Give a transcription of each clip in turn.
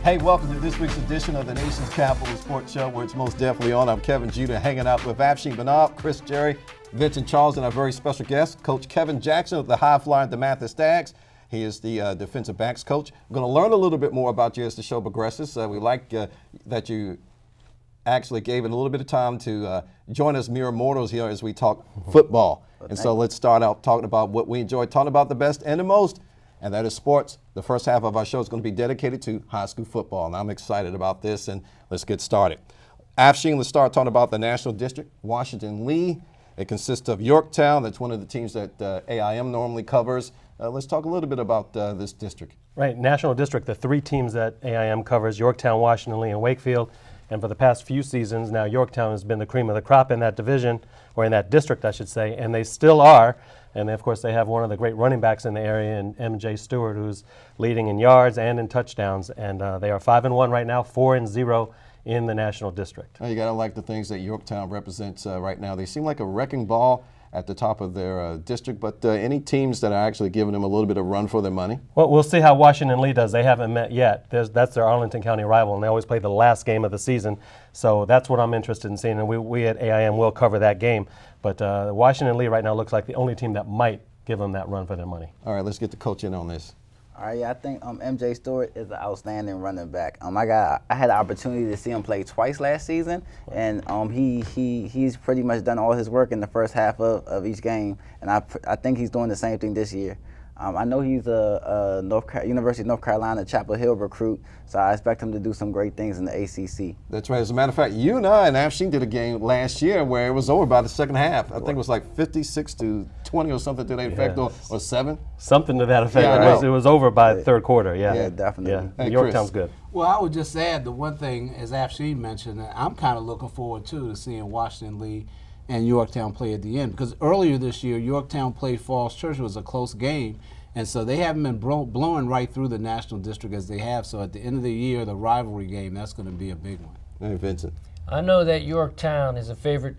Hey, welcome to this week's edition of the Nation's Capital Sports Show, where it's most definitely on. I'm Kevin Judah, hanging out with Afshin Banab, Chris Jerry, Vincent Charles, and our very special guest, Coach Kevin Jackson of the High Flying DeMatha Stags. He is the defensive backs coach. We're going to learn a little bit more about you as the show progresses. We like that you actually gave it a little bit of time to join us mere mortals here as we talk football. And so let's start out talking about what we enjoy talking about the best and the most, and that is sports. The first half of our show is going to be dedicated to high school football, and I'm excited about this, and let's get started. Afshin, let's start talking about the National District, Washington Lee. It consists of Yorktown. That's one of the teams that AIM normally covers. Let's talk a little bit about this district. Right, National District, the three teams that AIM covers, Yorktown, Washington Lee, and Wakefield. And for the past few seasons, now Yorktown has been the cream of the crop in that division, or in that district, I should say, and they still are. And of course, they have one of the great running backs in the area, in MJ Stewart, who's leading in yards and in touchdowns. And they are 5-1 right now, 4-0 in the National District. You got to like the things that Yorktown represents right now. They seem like a wrecking ball at the top of their district, but any teams that are actually giving them a little bit of run for their money? Well, we'll see how Washington Lee does. They haven't met yet. That's their Arlington County rival, and they always play the last game of the season. So that's what I'm interested in seeing, and we at AIM will cover that game. But Washington Lee right now looks like the only team that might give them that run for their money. All right, let's get the coach in on this. All right, yeah, I think MJ Stewart is an outstanding running back. I had the opportunity to see him play twice last season, and he's pretty much done all his work in the first half of each game, and I think he's doing the same thing this year. I know he's a University of North Carolina Chapel Hill recruit, so I expect him to do some great things in the ACC. That's right. As a matter of fact, you and I and Afshin did a game last year where it was over by the second half. I think it was like 56-20 or something to that effect, or 7. Something to that effect. Yeah, it was over by the third quarter. Yeah, definitely. Hey, Yorktown's Chris. good. Well, I would just add the one thing, as Afshin mentioned, that I'm kind of looking forward to seeing Washington Lee and Yorktown play at the end, because earlier this year, Yorktown played Falls Church. It was a close game. And so they haven't been blowing right through the National District as they have. So at the end of the year, the rivalry game, that's going to be a big one. Hey, Vincent. I know that Yorktown is a favorite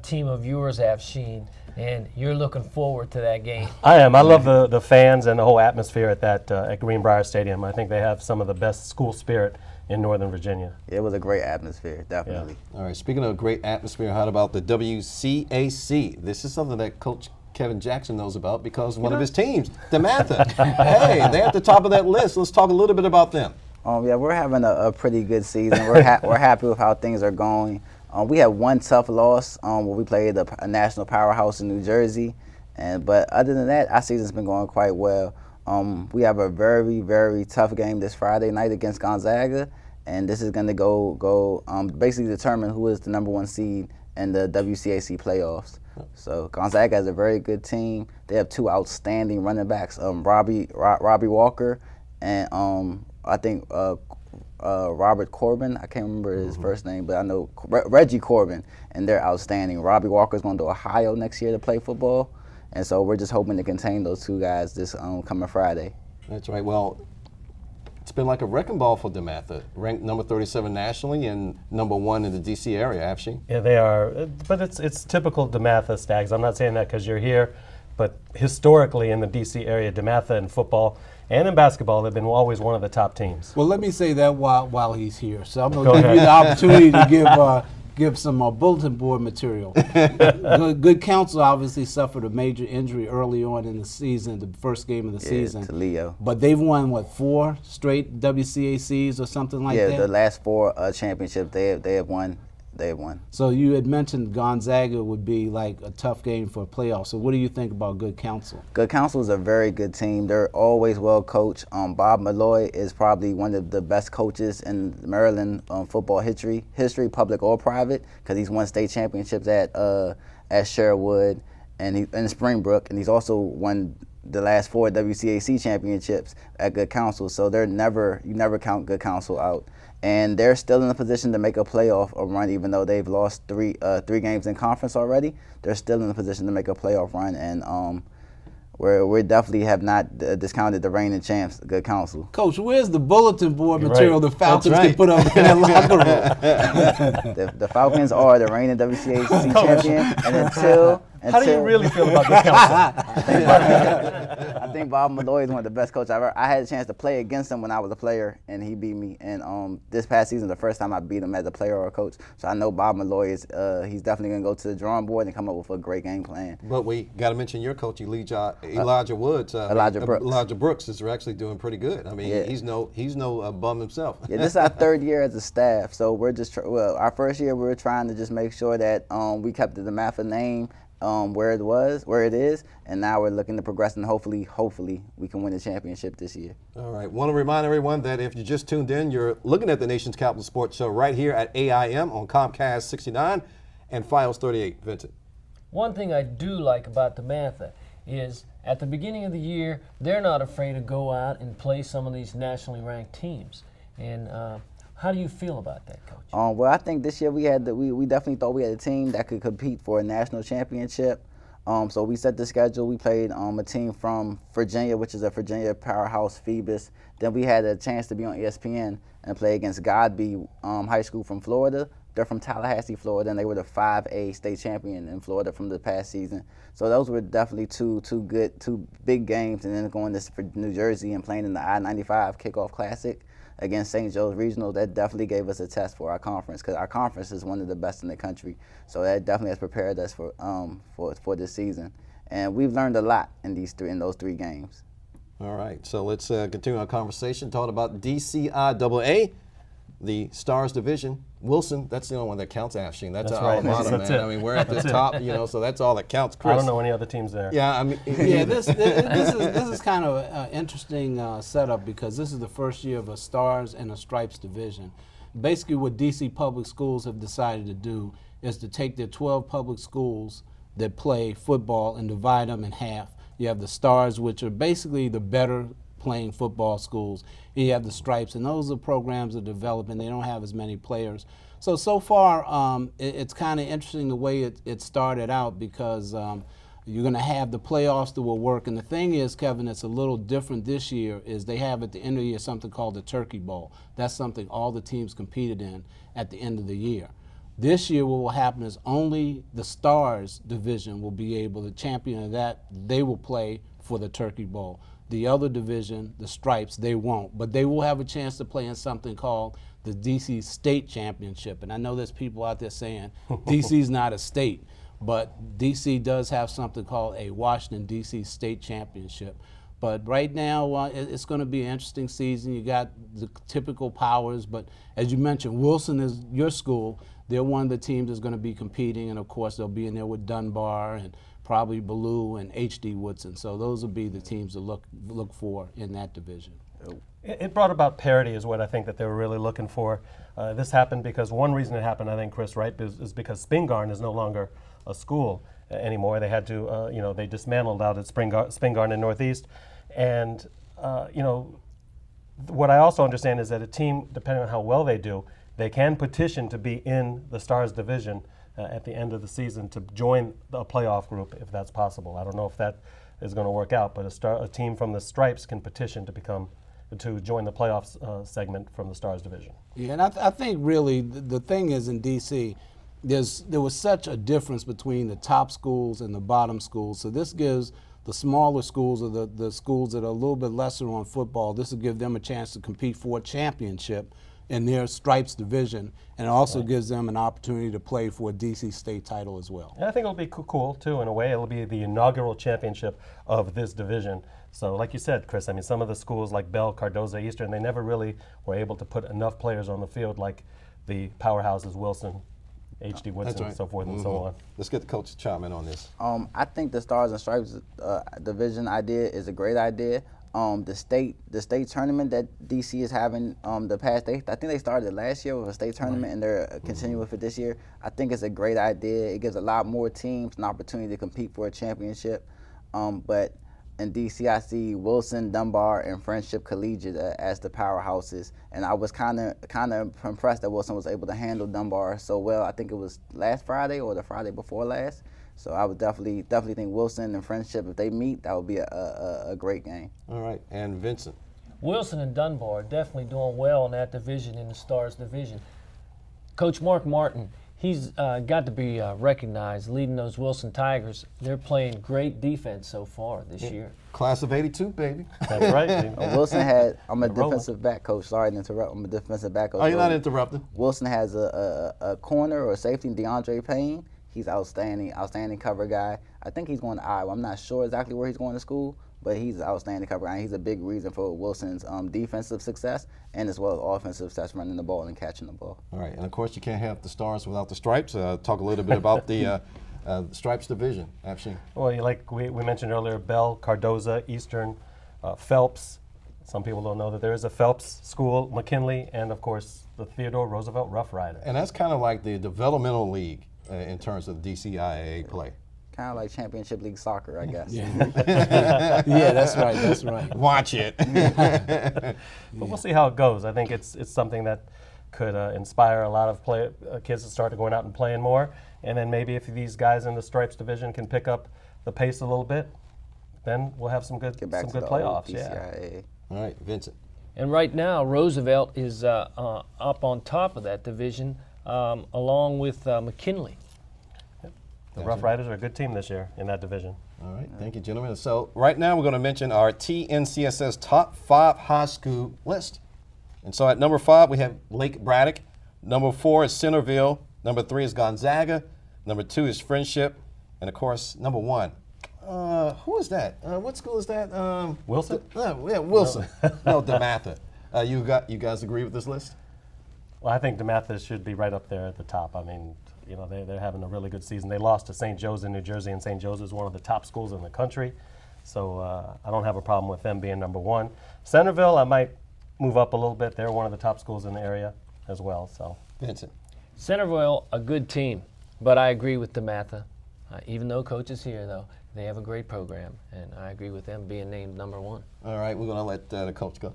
team of yours, Afshin, and you're looking forward to that game. I am. I love the fans and the whole atmosphere at at Greenbrier Stadium. I think they have some of the best school spirit in Northern Virginia. It was a great atmosphere, definitely. Yeah. All right, speaking of great atmosphere, how about the WCAC? This is something that Coach Kevin Jackson knows about because one of his teams, DeMatha. Hey, they're at the top of that list. Let's talk a little bit about them. Yeah, we're having a pretty good season. We're happy with how things are going. We had one tough loss where we played a national powerhouse in New Jersey, but other than that, our season's been going quite well. We have a very, very tough game this Friday night against Gonzaga, and this is going to go basically determine who is the number 1 seed in the WCAC playoffs. So Gonzaga has a very good team. They have 2 outstanding running backs, Robbie Walker and I think Robert Corbin. I can't remember his first name, but I know Reggie Corbin, and they're outstanding. Robbie Walker's going to Ohio next year to play football, and so we're just hoping to contain those 2 guys this coming Friday. That's right. Well, it's been like a wrecking ball for DeMatha, ranked number 37 nationally and number 1 in the D.C. area, Afshin. Yeah, they are. But it's typical DeMatha Stags. I'm not saying that because you're here, but historically in the D.C. area, DeMatha in football and in basketball, they've been always one of the top teams. Well, let me say that while he's here. So I'm going to give you the opportunity to give some bulletin board material. Good Counsel obviously suffered a major injury early on in the season, the first game of the season. To Leo. But they've won, 4 straight WCACs or something like that? Yeah, the last 4 championships they have won. So you had mentioned Gonzaga would be like a tough game for a playoff. So what do you think about Good Counsel? Good Counsel is a very good team. They're always well coached. Bob Malloy is probably one of the best coaches in Maryland football history, public or private, because he's won state championships at Sherwood and in Springbrook, and he's also won the last 4 WCAC championships at Good Counsel. So you never count Good Counsel out. And they're still in a position to make a playoff run, even though they've lost 3 games in conference already. They're still in a position to make a playoff run, and we definitely have not discounted the reigning champs, Good Counsel. Coach, where's the bulletin board material Right. the Falcons That's right. can put up in their locker room? The Falcons are the reigning WCAC champion, and How do you really feel about this council? I think Bob Malloy is one of the best coaches I've ever. I had a chance to play against him when I was a player, and he beat me. And this past season, the first time I beat him as a player or a coach. So I know Bob Malloy is. He's definitely going to go to the drawing board and come up with a great game plan. But we got to mention your coach, Elijah Woods. Elijah Brooks. Elijah Brooks is actually doing pretty good. I mean, Yeah. he's no bum himself. Yeah, this is our third year as a staff, so we're just our first year we were trying to just make sure that we kept the DeMatha name where it is, and now we're looking to progress and hopefully we can win the championship this year. All right. Want to remind everyone that if you just tuned in, you're looking at the Nation's Capital Sports Show right here at AIM on Comcast 69 and Fios 38. Vincent. One thing I do like about DeMatha is at the beginning of the year, they're not afraid to go out and play some of these nationally ranked teams. And how do you feel about that, Coach? Well, I think this year we definitely thought we had a team that could compete for a national championship. So we set the schedule. We played a team from Virginia, which is a Virginia powerhouse, Phoebus. Then we had a chance to be on ESPN and play against Godby High School from Florida. They're from Tallahassee, Florida, and they were the 5A state champion in Florida from the past season. So those were definitely two big games. And then going to New Jersey and playing in the I-95 Kickoff Classic against St. Joe's Regional, that definitely gave us a test for our conference, because our conference is one of the best in the country. So that definitely has prepared us for this season. And we've learned a lot in those three games. All right. So let's continue our conversation talking about DCIAA, the Stars Division. Wilson, that's the only one that counts, Afshin. That's our alma mater, man. I mean, we're at the top, so that's all that counts. Chris. I don't know any other teams there. Yeah, I mean, Yeah, this is kind of an interesting setup, because this is the first year of a Stars and a Stripes division. Basically, what DC Public Schools have decided to do is to take their 12 public schools that play football and divide them in half. You have the Stars, which are basically the better playing football schools, and you have the Stripes, and those are programs that develop, and they don't have as many players. So far, it's kind of interesting the way it started out, because you're going to have the playoffs that will work. And the thing is, Kevin, it's a little different this year, is they have at the end of the year something called the Turkey Bowl. That's something all the teams competed in at the end of the year. This year, what will happen is only the Stars division will be able, the champion of that, they will play for the Turkey Bowl. The other division, the Stripes, they won't. But they will have a chance to play in something called the DC State Championship. And I know there's people out there saying DC's not a state, but DC does have something called a Washington DC State Championship. But right now, it's going to be an interesting season. You got the typical powers, but as you mentioned, Wilson is your school. They're one of the teams that's going to be competing, and of course, they'll be in there with Dunbar and probably Ballou and H.D. Woodson. So those will be the teams to look for in that division. It brought about parity is what I think that they were really looking for. This happened because one reason it happened, I think, Chris, right, is because Spingarn is no longer a school anymore. They had to, they dismantled out at Spingarn in Northeast. And, what I also understand is that a team, depending on how well they do, they can petition to be in the Stars division at the end of the season to join a playoff group if that's possible. I don't know if that is going to work out, but a team from the Stripes can petition to join the playoffs segment from the Stars division. Yeah, and I think really the thing is in DC, there was such a difference between the top schools and the bottom schools. So this gives the smaller schools, or the schools that are a little bit lesser on football, this will give them a chance to compete for a championship in their Stripes division, and it also gives them an opportunity to play for a DC state title as well. And I think it'll be cool too, in a way. It'll be the inaugural championship of this division. So like you said, Chris, I mean, some of the schools like Bell, Cardozo, Eastern, they never really were able to put enough players on the field like the powerhouses Wilson, H.D. Woodson, and so forth and so on. Let's get the coach to chime in on this. I think the Stars and Stripes division idea is a great idea. The state tournament that DC is having the past I think they started last year with a state tournament, and they're continuing with it this year. I think it's a great idea. It gives a lot more teams an opportunity to compete for a championship. But in DC, I see Wilson, Dunbar, and Friendship Collegiate as the powerhouses, and I was kind of impressed that Wilson was able to handle Dunbar so well. I think it was last Friday or the Friday before last. So I would definitely think Wilson and Friendship, if they meet, that would be a great game. All right, and Vincent. Wilson and Dunbar are definitely doing well in that division, in the Stars division. Coach Mark Martin, he's got to be recognized leading those Wilson Tigers. They're playing great defense so far this year. Class of 82, baby. That's right. Dude. Wilson had. I'm a They're rolling. defensive back coach. Sorry to interrupt. I'm a defensive back coach. Oh, you're not interrupting. Wilson has a corner or safety, DeAndre Payne. He's outstanding cover guy. I think he's going to Iowa. I'm not sure exactly where he's going to school, but he's an outstanding cover guy. He's a big reason for Wilson's defensive success and as well as offensive success running the ball and catching the ball. All right, and of course you can't have the Stars without the Stripes. Talk a little bit about the Stripes division, Afshin. Well, like we mentioned earlier, Bell, Cardoza, Eastern, Phelps. Some people don't know that there is a Phelps School, McKinley, and of course the Theodore Roosevelt Rough Rider. And that's kind of like the developmental league in terms of DCIAA play. Kind of like Championship League soccer, I guess. Yeah, that's right. That's right. Watch it. But we'll see how it goes. I think it's something that could inspire a lot of kids to start going out and playing more. And then maybe if these guys in the Stripes division can pick up the pace a little bit, then we'll have some good Get back to the playoffs. old Yeah. PCIA. All right, Vincent. And right now, Roosevelt is up on top of that division, along with McKinley. The Rough Riders are a good team this year in that division. All right, thank you, gentlemen. So right now we're going to mention our TNCSS top 5 high school list. And so at number 5 we have Lake Braddock. Number 4 is Centerville. Number 3 is Gonzaga. Number 2 is Friendship. And of course, number 1. Who is that? What school is that? Wilson? Yeah, Wilson. No, DeMatha. You guys agree with this list? Well, I think DeMatha should be right up there at the top. I mean, you know, they're having a really good season. They lost to St. Joe's in New Jersey, and St. Joe's is one of the top schools in the country. So I don't have a problem with them being number 1. Centerville, I might move up a little bit. They're one of the top schools in the area as well. So Vincent. Centerville, a good team, but I agree with DeMatha. Even though Coach is here, though, they have a great program, and I agree with them being named number 1. All right, we're going to let the coach go.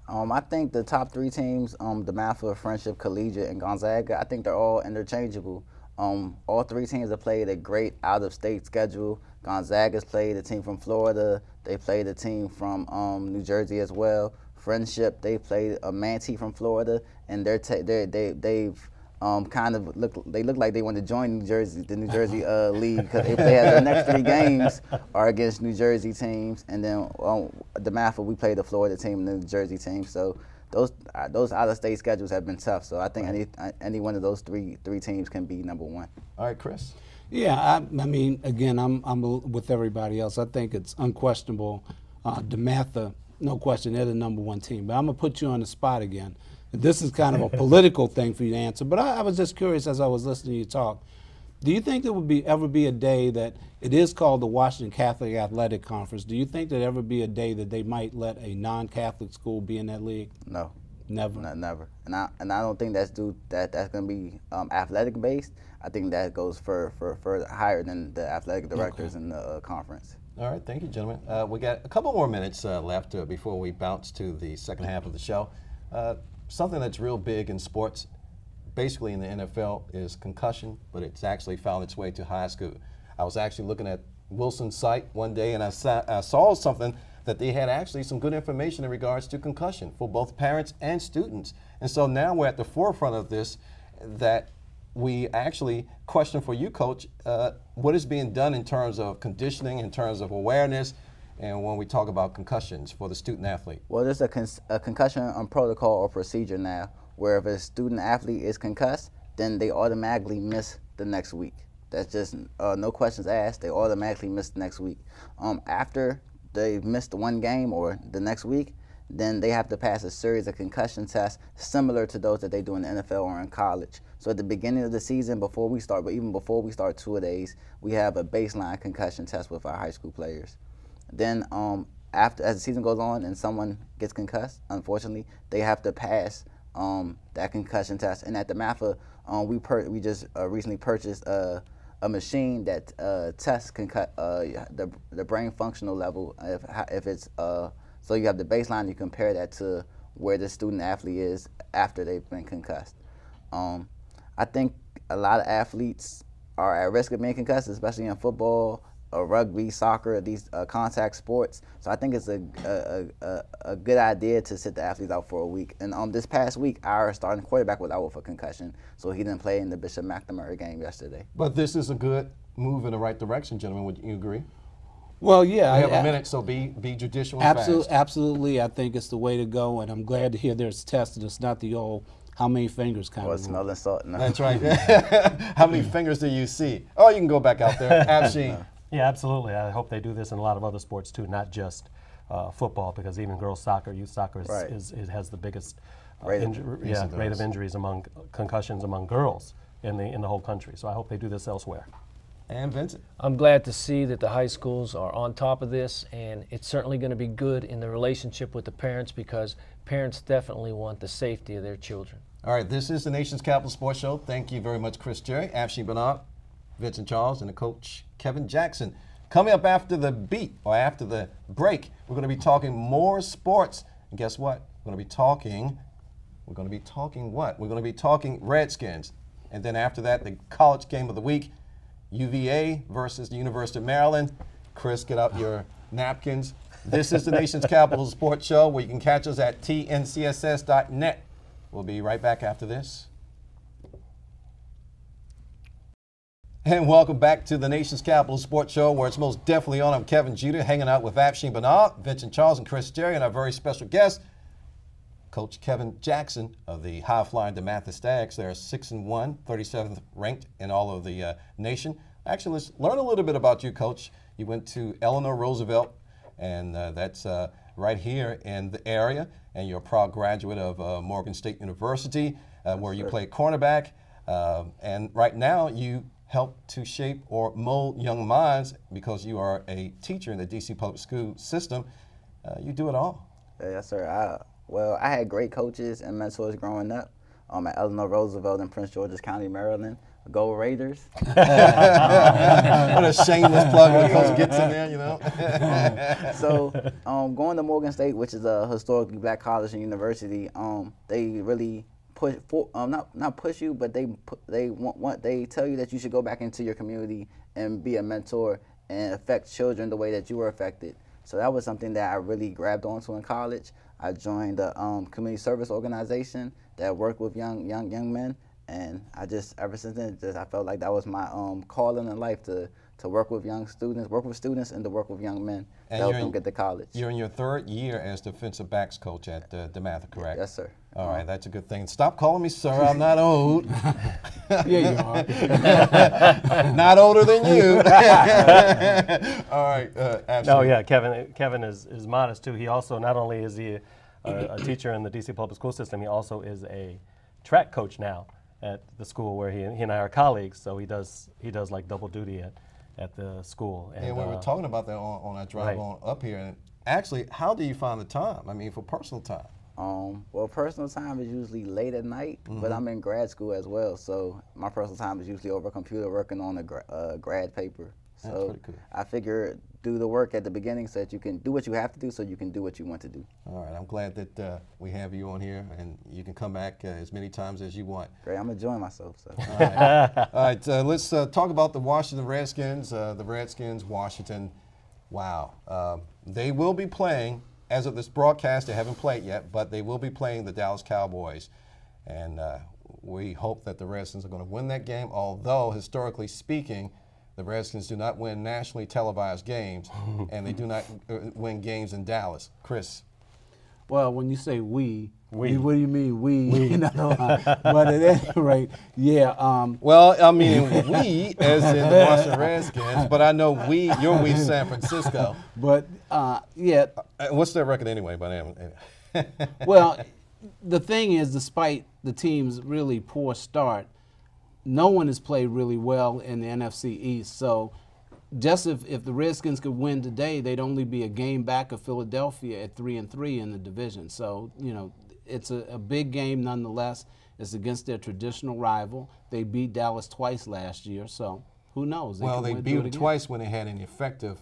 I think the top 3 teams, DeMatha, Friendship, Collegiate, and Gonzaga, I think they're all interchangeable. All 3 teams have played a great out-of-state schedule. Gonzaga's played a team from Florida. They played a team from New Jersey as well. Friendship, they played a Manatee from Florida, and they've kind of look like they want to join the New Jersey league, because they have their next 3 games are against New Jersey teams, and then DeMatha, we played the Florida team and the New Jersey team. So those out-of-state schedules have been tough. So I think any one of those three teams can be number 1. All right, Chris. Yeah, I mean, again, I'm with everybody else. I think it's unquestionable. DeMatha, no question, they're the number 1 team. But I'm gonna put you on the spot again. This is kind of a political thing for you to answer, but I was just curious as I was listening to you talk. Do you think there would ever be a day that it is called the Washington Catholic Athletic Conference? Do you think there'd ever be a day that they might let a non-Catholic school be in that league? No. Never. Never. And I don't think that's going to be athletic based. I think that goes for higher than the athletic directors in the conference. All right, thank you, gentlemen. We got a couple more minutes left before we bounce to the second half of the show. Something that's real big in sports, basically in the NFL, is concussion, but it's actually found its way to high school. I was actually looking at Wilson's site one day, and I saw something that they had actually some good information in regards to concussion for both parents and students. And so now we're at the forefront of this, that we actually question for you, Coach, what is being done in terms of conditioning, in terms of awareness, and when we talk about concussions for the student athlete? Well, there's a concussion protocol or procedure now, where if a student athlete is concussed, then they automatically miss the next week. That's just no questions asked. They automatically miss the next week. After they missed 1 game or the next week, then they have to pass a series of concussion tests similar to those that they do in the NFL or in college. So at the beginning of the season, before we start, but even before we start 2-a-days, we have a baseline concussion test with our high school players. Then as the season goes on and someone gets concussed, unfortunately, they have to pass that concussion test. And at DeMatha, we just recently purchased a machine that tests the brain functional level. If it's so you have the baseline, you compare that to where the student athlete is after they've been concussed. I think a lot of athletes are at risk of being concussed, especially in football rugby, soccer, these contact sports. So I think it's a good idea to sit the athletes out for a week. And this past week, our starting quarterback was out with a concussion, so he didn't play in the Bishop McNamara game yesterday. But this is a good move in the right direction, gentlemen. Would you agree? Well, yeah. We have a minute, so be judicial and fast. Absolutely. I think it's the way to go, and I'm glad to hear there's tested. It's not the old how many fingers kind Or of rule. smelling salt. No. That's right. How many fingers do you see? Oh, you can go back out there. Afshin. Yeah, absolutely. I hope they do this in a lot of other sports too, not just football, because even girls soccer, youth soccer Right. has the biggest Rate of rate of injuries among concussions among girls in the whole country. So I hope they do this elsewhere. And Vincent. I'm glad to see that the high schools are on top of this, and it's certainly going to be good in the relationship with the parents because parents definitely want the safety of their children. All right, this is the Nation's Capital Sports Show. Thank you very much, Chris Jerry, Afshin Bernard, Vincent Charles, and the coach, Kevin Jackson. Coming up after the beat, or after the break, we're going to be talking more sports. And guess what? We're going to be talking what? We're going to be talking Redskins. And then after that, the college game of the week, UVA versus the University of Maryland. Chris, get out your napkins. This is the Nation's Capital Sports Show, where you can catch us at tncss.net. We'll be right back after this. And welcome back to the Nation's Capital Sports Show, where it's most definitely on. I'm Kevin Judah, hanging out with Afshin Bernard, Vincent Charles, and Chris Jerry, and our very special guest, Coach Kevin Jackson of the high-flying DeMatha Stags. They're 6-1, 37th ranked in all of the nation. Actually, let's learn a little bit about you, Coach. You went to Eleanor Roosevelt, and that's right here in the area, and you're a proud graduate of Morgan State University, where you played cornerback, and right now you help to shape or mold young minds because you are a teacher in the DC public school system. You do it all. Yes, sir. Well, I had great coaches and mentors growing up at Eleanor Roosevelt in Prince George's County, Maryland. Go Raiders. What a shameless plug when Coach gets in there, you know. So going to Morgan State, which is a historically black college and university, they really push not push you, but they tell you that you should go back into your community and be a mentor and affect children the way that you were affected. So that was something that I really grabbed onto in college. I joined a community service organization that worked with young men, and ever since then, I felt like that was my calling in life to work with students, and to work with young men to help them get to college. You're in your third year as defensive backs coach at DeMatha, correct? Yes, sir. All right, that's a good thing. Stop calling me sir. I'm not old. Yeah, you are. Not older than you. All right. No, yeah, Kevin is modest too. He also, not only is he a teacher in the DC public school system, he also is a track coach now at the school where he and I are colleagues. So he does like double duty at the school. And we were talking about that on our drive on up here. And actually, how do you find the time? I mean, for personal time. Well, personal time is usually late at night, but I'm in grad school as well, so my personal time is usually over a computer working on a grad paper. So That's pretty cool. I figure do the work at the beginning so that you can do what you have to do so you can do what you want to do. All right, I'm glad that we have you on here, and you can come back as many times as you want. Great, I'm enjoying myself. So. All right, let's talk about the Washington Redskins. The Redskins, Washington, wow. They will be playing, as of this broadcast, they haven't played yet, but they will be playing the Dallas Cowboys. And we hope that the Redskins are going to win that game, although, historically speaking, the Redskins do not win nationally televised games, and they do not win games in Dallas. Chris? Well, when you say we. What do you mean we? But at any rate, yeah. Well, I mean we, as in the Washington Redskins, but I know you're we San Francisco. But yeah. What's their record anyway? Well, the thing is, despite the team's really poor start, no one has played really well in the NFC East. So just if the Redskins could win today, they'd only be a game back of Philadelphia at 3-3 in the division. So, you know, it's a big game nonetheless. It's against their traditional rival. They beat Dallas twice last year, so who knows? They beat them twice when they had an effective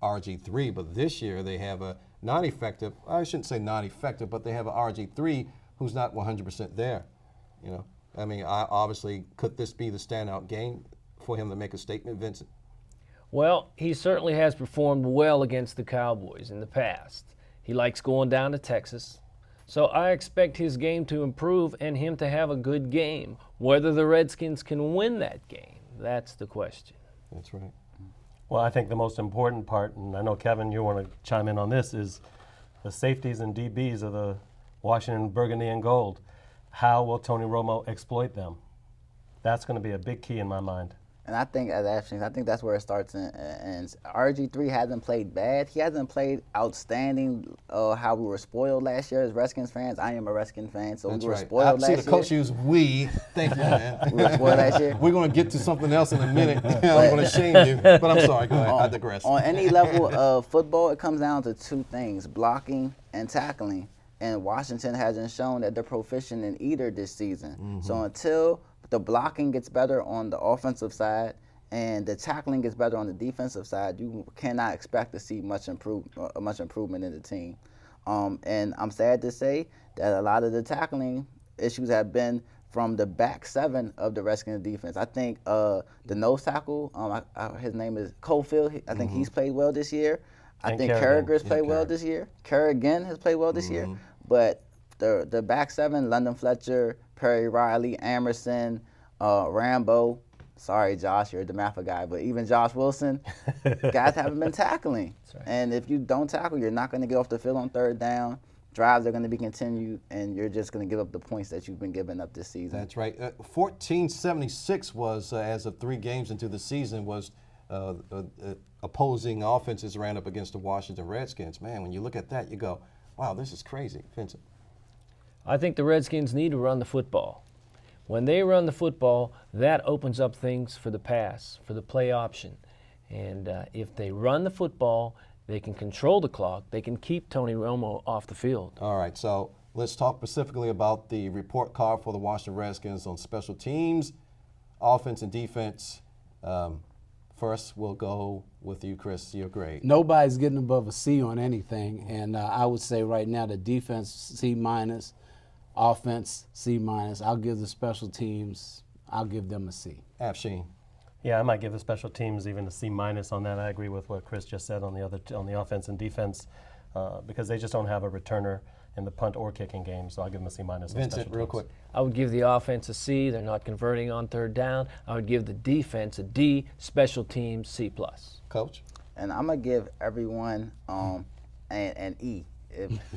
RG3, but this year they have a non-effective, I shouldn't say non-effective, but they have an RG3 who's not 100% there. You know, I mean, obviously, could this be the standout game for him to make a statement, Vincent? Well, he certainly has performed well against the Cowboys in the past. He likes going down to Texas. So I expect his game to improve and him to have a good game. Whether the Redskins can win that game, that's the question. That's right. Well, I think the most important part, and I know, Kevin, you want to chime in on this, is the safeties and DBs of the Washington Burgundy and Gold. How will Tony Romo exploit them? That's going to be a big key in my mind. And I think I think that's where it starts. And RG3 hasn't played bad. He hasn't played outstanding. How we were spoiled last year as Redskins fans. I am a Redskins fan, so That's we were right. spoiled I last see year. the coach use we. Thank you, man. We were spoiled last year. We're going to get to something else in a minute. I'm going to shame you, but I'm sorry. Go ahead. I digress. On any level of football, it comes down to two things: blocking and tackling. And Washington hasn't shown that they're proficient in either this season. So until the blocking gets better on the offensive side and the tackling gets better on the defensive side, you cannot expect to see much improvement in the team. And I'm sad to say that a lot of the tackling issues have been from the back seven of the Redskins defense. I think the nose tackle, his name is Cofield. I think he's played well this year. I And think Kerrigan. Carragher's played well this year. Kerrigan has played well this year. But the back seven, London Fletcher, Perry Riley, Amerson, Rambo. Sorry, Josh, you're a DeMatha guy, but even Josh Wilson, guys haven't been tackling. right. And if you don't tackle, you're not going to get off the field on third down. Drives are going to be continued, and you're just going to give up the points that you've been giving up this season. That's right. 1476 was, as of 3 games into the season, was opposing offenses ran up against the Washington Redskins. Man, when you look at that, you go, wow, this is crazy. Vincent. I think the Redskins need to run the football. When they run the football, that opens up things for the pass, for the play option. And if they run the football, they can control the clock. They can keep Tony Romo off the field. All right, so let's talk specifically about the report card for the Washington Redskins on special teams, offense and defense. First, we'll go with you, Chris, your grade. Nobody's getting above a C on anything, and I would say right now the defense C minus, offense C minus. I'll give the special teams, I'll give them a C. Afshin. Yeah, I might give the special teams even a C minus on that. I agree with what Chris just said on the offense and defense because they just don't have a returner in the punt or kicking game. So I'll give them a C minus. Vincent, real quick. I would give the offense a C. They're not converting on third down. I would give the defense a D. Special teams C+. Coach. And I'm going to give everyone an E.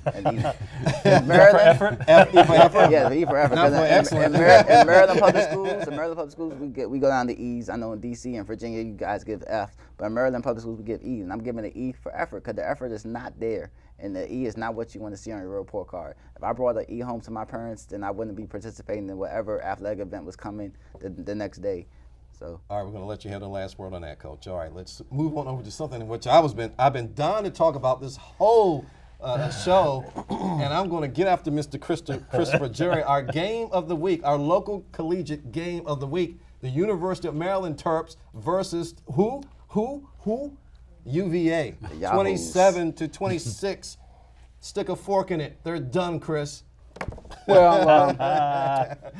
An E. For effort? F for effort? Yeah, E for effort. Not 'Cause for excellent. in Maryland public schools, we go down to E's. I know in D.C. and Virginia, you guys give F, but in Maryland public schools, we give E's. And I'm giving an E for effort because the effort is not there, and the E is not what you want to see on your report card. If I brought an E home to my parents, then I wouldn't be participating in whatever athletic event was coming the next day. So. All right, we're going to let you have the last word on that, Coach. All right, let's move on over to something in which I've been dying to talk about this whole show, and I'm going to get after Mr. Christopher Jerry. Our game of the week, our local collegiate game of the week, the University of Maryland Terps versus who? UVA. Yahoos. 27-26. Stick a fork in it. They're done, Chris. Well,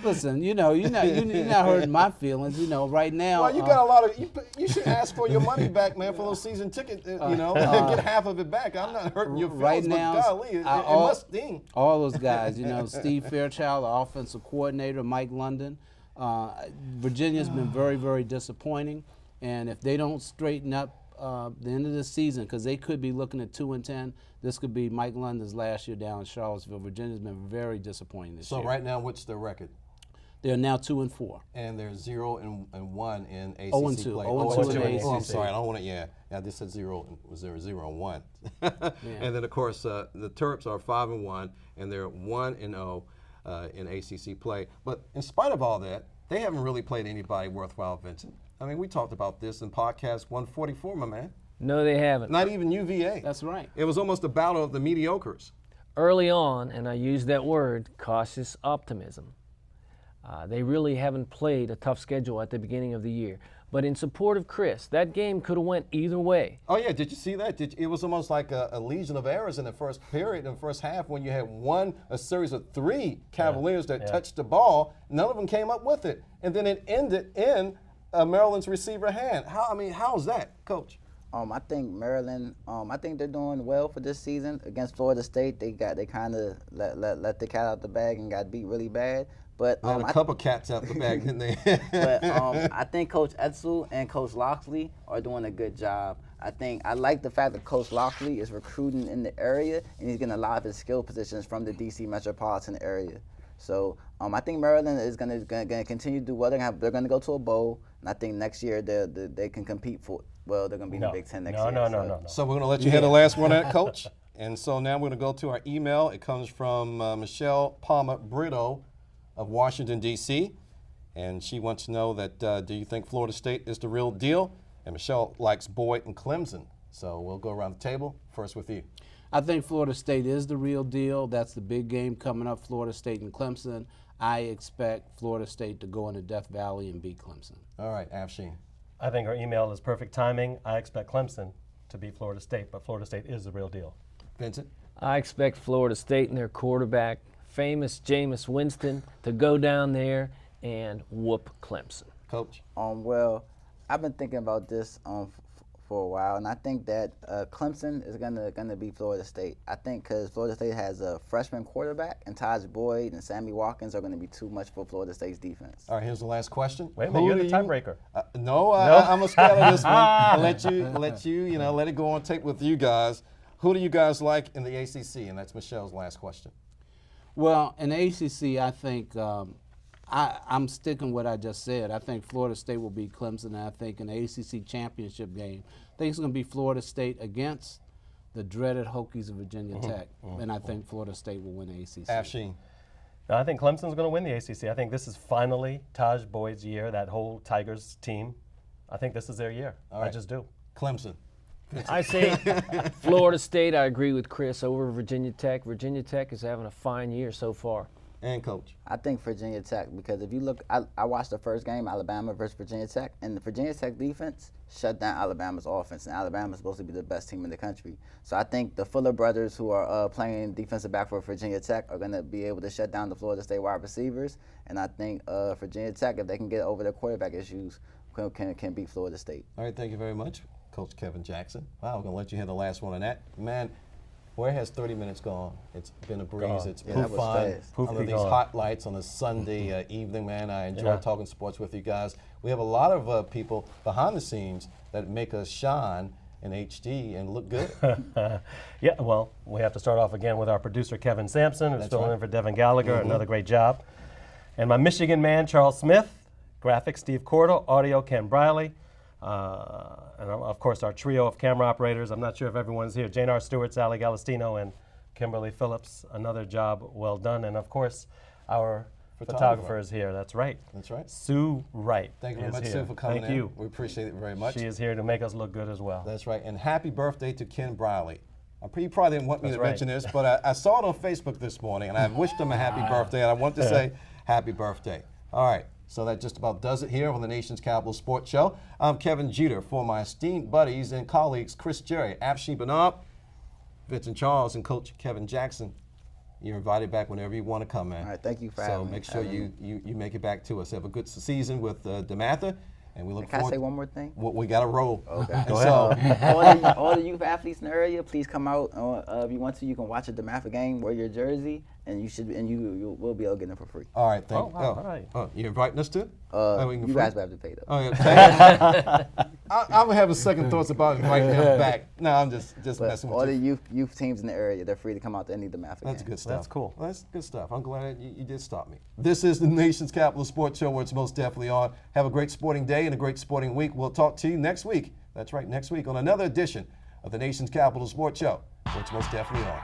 listen, you not hurting my feelings. Right now. Well, you got a lot of. You should ask for your money back, man, for those season tickets. Get half of it back. I'm not hurting your feelings, right now, but golly, it must sting. All those guys, Steve Fairchild, the offensive coordinator, Mike London. Virginia's been very, very disappointing, and if they don't straighten up the end of the season, because they could be looking at 2-10. This could be Mike London's last year down in Charlottesville. Virginia's been very disappointing this year. So right now, what's their record? They're now 2-4. And they're 0-1 in ACC 0-2. play. 0-2 in Oh, I'm ACC. sorry. I don't want to. Yeah, I just said 0-1. And then of course the Terps are 5-1, and they're 1-0 in ACC play. But in spite of all that, they haven't really played anybody worthwhile, Vincent. I mean, we talked about this in podcast 144, my man. No, they haven't. Not even UVA. That's right. It was almost a battle of the mediocres. Early on, and I use that word, cautious optimism. They really haven't played a tough schedule at the beginning of the year. But in support of Chris, that game could have went either way. Oh, yeah. Did you see that? It was almost like a legion of errors in the first period, in the first half, when you had a series of 3 Cavaliers that touched the ball. None of them came up with it. And then it ended in Maryland's receiver hand. How's that, Coach? I think Maryland. I think they're doing well for this season against Florida State. They kind of let the cat out the bag and got beat really bad. But They had a couple cats out the bag, didn't they? but I think Coach Edsel and Coach Loxley are doing a good job. I like the fact that Coach Loxley is recruiting in the area, and he's getting a lot of his skill positions from the D.C. metropolitan area. So I think Maryland is going to continue to do well. They're going to go to a bowl, and I think next year they can compete for. Well, they're going to be in the Big Ten next year. No. So we're going to let you hear the last one, that Coach. And so now we're going to go to our email. It comes from Michelle Palmer Brito of Washington, D.C., and she wants to know that do you think Florida State is the real deal? And Michelle likes Boyd and Clemson. So we'll go around the table. First with you. I think Florida State is the real deal. That's the big game coming up, Florida State and Clemson. I expect Florida State to go into Death Valley and beat Clemson. All right, Afshin. I think our email is perfect timing. I expect Clemson to beat Florida State, but Florida State is the real deal. Vincent. I expect Florida State and their quarterback, famous Jameis Winston, to go down there and whoop Clemson. Coach. Well, I've been thinking about this for a while, and I think that Clemson is gonna beat Florida State. I think because Florida State has a freshman quarterback, and Taj Boyd and Sammy Watkins are going to be too much for Florida State's defense. All right, here's the last question. Wait a minute, you're the tiebreaker. No, I'm a scared of this one. I'll let you, let it go on tape with you guys. Who do you guys like in the ACC? And that's Michelle's last question. Well, in the ACC, I think I'm sticking with what I just said. I think Florida State will beat Clemson, and I think in the ACC championship game, I think it's going to be Florida State against the dreaded Hokies of Virginia Tech, and I think Florida State will win the ACC. Afshin. Now, I think Clemson's going to win the ACC. I think this is finally Taj Boyd's year, that whole Tigers team. I think this is their year. right. I just do. Clemson. I say Florida State, I agree with Chris, over Virginia Tech. Virginia Tech is having a fine year so far. And Coach. I think Virginia Tech, because if you look, I watched the first game, Alabama versus Virginia Tech, and the Virginia Tech defense shut down Alabama's offense, and Alabama's supposed to be the best team in the country. So I think the Fuller brothers, who are playing defensive back for Virginia Tech, are going to be able to shut down the Florida State wide receivers, and I think Virginia Tech, if they can get over their quarterback issues, can beat Florida State. All right, thank you very much, Coach Kevin Jackson. Wow, we're going to let you hear the last one on that. Man, where has 30 minutes gone? It's been a breeze. Gone. It's Yeah, been that was fun. fast. Poof, Under be these gone. hot lights on a Sunday evening, man, I enjoy Yeah. talking sports with you guys. We have a lot of people behind the scenes that make us shine in HD and look good. Yeah, well, we have to start off again with our producer, Kevin Sampson, who's That's filling right. in for Devin Gallagher. Another great job. And my Michigan man, Charles Smith. Graphics, Steve Cordell. Audio, Ken Briley. And of course, our trio of camera operators. I'm not sure if everyone's here. Jane R. Stewart, Sally Galestino, and Kimberly Phillips. Another job well done. And of course, our photographer is here. That's right. That's right. Sue Wright. Thank you very is much, here. Sue, for coming Thank in. you. We appreciate it very much. She is here to make us look good as well. That's right. And happy birthday to Ken Briley. You probably didn't want me That's to right. mention this, but I saw it on Facebook this morning, and I wished him a happy birthday, and I want to say happy birthday. All right. So that just about does it here on the Nation's Capital Sports Show. I'm Kevin Jeter. For my esteemed buddies and colleagues, Chris Jerry, Afshin Banab, Vincent Charles, and Coach Kevin Jackson, you're invited back whenever you want to come, man. All right, thank you for So having me. make sure you make it back to us. Have a good season with DeMatha, and we look Can I forward. say one more thing? We got to roll. Okay. And Go so, all the youth athletes in the area, please come out. If you want to, you can watch a DeMatha game, wear your jersey, and you will be able to get them for free. all right, thank Oh, wow, all right. Oh, you inviting us to? We can You free- guys will have to pay though. Oh, yeah. I'm gonna have a second thoughts about inviting him back. No, I'm just But messing all with the you. youth teams in the area, they're free to come out to any DeMatha game. That's good stuff. That's cool. Well, that's good stuff. I'm glad you did stop me. This is the Nation's Capital Sports Show, where it's most definitely on. Have a great sporting day and a great sporting week. We'll talk to you next week. That's right, next week on another edition of the Nation's Capital Sports Show, where it's most definitely on.